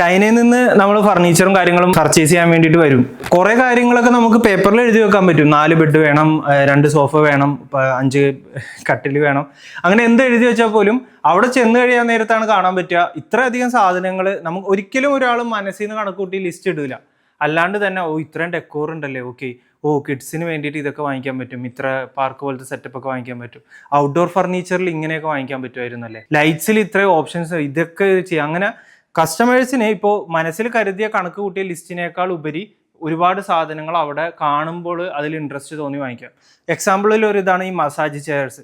ചൈനയിൽ നിന്ന് നമ്മൾ ഫർണിച്ചറും കാര്യങ്ങളും പർച്ചേസ് ചെയ്യാൻ വേണ്ടിയിട്ട് വരും. കുറേ കാര്യങ്ങളൊക്കെ നമുക്ക് പേപ്പറിൽ എഴുതി വെക്കാൻ പറ്റും. 4 ബെഡ് വേണം, 2 സോഫ വേണം, 5 കട്ടിൽ വേണം, അങ്ങനെ എന്ത് എഴുതി വെച്ചാൽ പോലും അവിടെ ചെന്ന് കഴിയാൻ നേരത്താണ് കാണാൻ പറ്റുക ഇത്രയധികം സാധനങ്ങൾ. നമുക്ക് ഒരിക്കലും ഒരാൾ മനസ്സിൽ നിന്ന് കണക്കൂട്ടി ലിസ്റ്റ് ഇടില്ല. അല്ലാണ്ട് തന്നെ ഇത്രയും ഡെക്കോർ ഉണ്ടല്ലേ, ഓക്കെ, കിഡ്സിന് വേണ്ടിയിട്ട് ഇതൊക്കെ വാങ്ങിക്കാൻ പറ്റും, ഇത്ര പാർക്ക് പോലത്തെ സെറ്റപ്പ് ഒക്കെ വാങ്ങിക്കാൻ പറ്റും, ഔട്ട്ഡോർ ഫർണിച്ചറിൽ ഇങ്ങനെയൊക്കെ വാങ്ങിക്കാൻ പറ്റുമായിരുന്നു അല്ലേ, ലൈറ്റ്സിൽ ഇത്രയും ഓപ്ഷൻസ്, ഇതൊക്കെ ചെയ്യാം. അങ്ങനെ കസ്റ്റമേഴ്സിനെ ഇപ്പോൾ മനസ്സിൽ കരുതിയ കണക്ക് കൂട്ടിയ ലിസ്റ്റിനേക്കാൾ ഉപരി ഒരുപാട് സാധനങ്ങൾ അവിടെ കാണുമ്പോൾ അതിൽ ഇൻട്രസ്റ്റ് തോന്നി വാങ്ങിക്കാം. എക്സാമ്പിളിൽ ഒരു ഇതാണ് ഈ മസാജ് ചെയർസ്.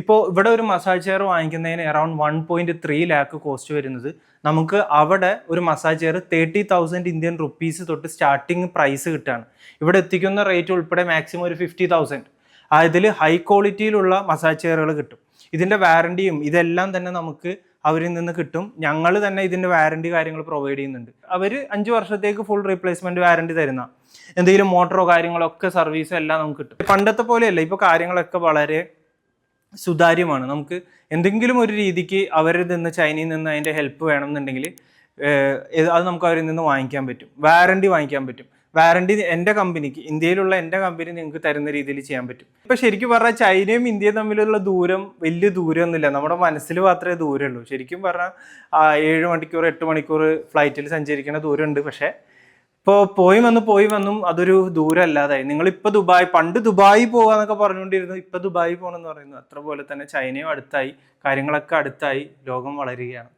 ഇപ്പോൾ ഇവിടെ ഒരു മസാജ് ചെയർ വാങ്ങിക്കുന്നതിന് അറൗണ്ട് 1.3 ലാക്ക് കോസ്റ്റ് വരുന്നത്, നമുക്ക് അവിടെ ഒരു മസാജ് ചെയർ 30,000 ഇന്ത്യൻ റുപ്പീസ് തൊട്ട് സ്റ്റാർട്ടിങ് പ്രൈസ് കിട്ടുകയാണ്. ഇവിടെ എത്തിക്കുന്ന റേറ്റ് ഉൾപ്പെടെ മാക്സിമം ഒരു 50,000. ഇതിൽ ഹൈ ക്വാളിറ്റിയിലുള്ള മസാജ് ചെയറുകൾ കിട്ടും. ഇതിൻ്റെ വാറണ്ടിയും ഇതെല്ലാം തന്നെ നമുക്ക് അവരിൽ നിന്ന് കിട്ടും. ഞങ്ങൾ തന്നെ ഇതിൻ്റെ വാറണ്ടി കാര്യങ്ങൾ പ്രൊവൈഡ് ചെയ്യുന്നുണ്ട്. അവർ 5 വർഷത്തേക്ക് ഫുൾ റീപ്ലേസ്മെൻറ്റ് വാറണ്ടി തരുന്ന, എന്തെങ്കിലും മോട്ടറോ കാര്യങ്ങളോ ഒക്കെ സർവീസോ എല്ലാം നമുക്ക് കിട്ടും. പണ്ടത്തെ പോലെയല്ല, ഇപ്പോൾ കാര്യങ്ങളൊക്കെ വളരെ സുതാര്യമാണ്. നമുക്ക് എന്തെങ്കിലും ഒരു രീതിക്ക് അവരിൽ നിന്ന്, ചൈനയിൽ നിന്ന് അതിൻ്റെ ഹെൽപ്പ് വേണമെന്നുണ്ടെങ്കിൽ അത് നമുക്ക് അവരിൽ നിന്ന് വാങ്ങിക്കാൻ പറ്റും. വാറണ്ടി വാങ്ങിക്കാൻ പറ്റും. വാറണ്ടി എൻ്റെ കമ്പനിക്ക്, ഇന്ത്യയിലുള്ള എൻ്റെ കമ്പനി നിങ്ങൾക്ക് തരുന്ന രീതിയിൽ ചെയ്യാൻ പറ്റും. ഇപ്പം ശരിക്കും പറഞ്ഞാൽ ചൈനയും ഇന്ത്യയും തമ്മിലുള്ള ദൂരം വലിയ ദൂരമൊന്നുമില്ല, നമ്മുടെ മനസ്സിൽ മാത്രമേ ദൂരമുള്ളൂ. ശരിക്കും പറഞ്ഞാൽ 7 മണിക്കൂർ 8 മണിക്കൂർ ഫ്ലൈറ്റിൽ സഞ്ചരിക്കുന്ന ദൂരമുണ്ട്. പക്ഷേ ഇപ്പോൾ പോയി വന്നും അതൊരു ദൂരം അല്ലാതായി. നിങ്ങളിപ്പോൾ പണ്ട് ദുബായി പോകാന്നൊക്കെ പറഞ്ഞുകൊണ്ടിരുന്നു, ഇപ്പം ദുബായി പോകണമെന്ന് പറയുന്നു. അത്ര പോലെ തന്നെ ചൈനയും അടുത്തായി, കാര്യങ്ങളൊക്കെ അടുത്തായി, ലോകം വളരുകയാണ്.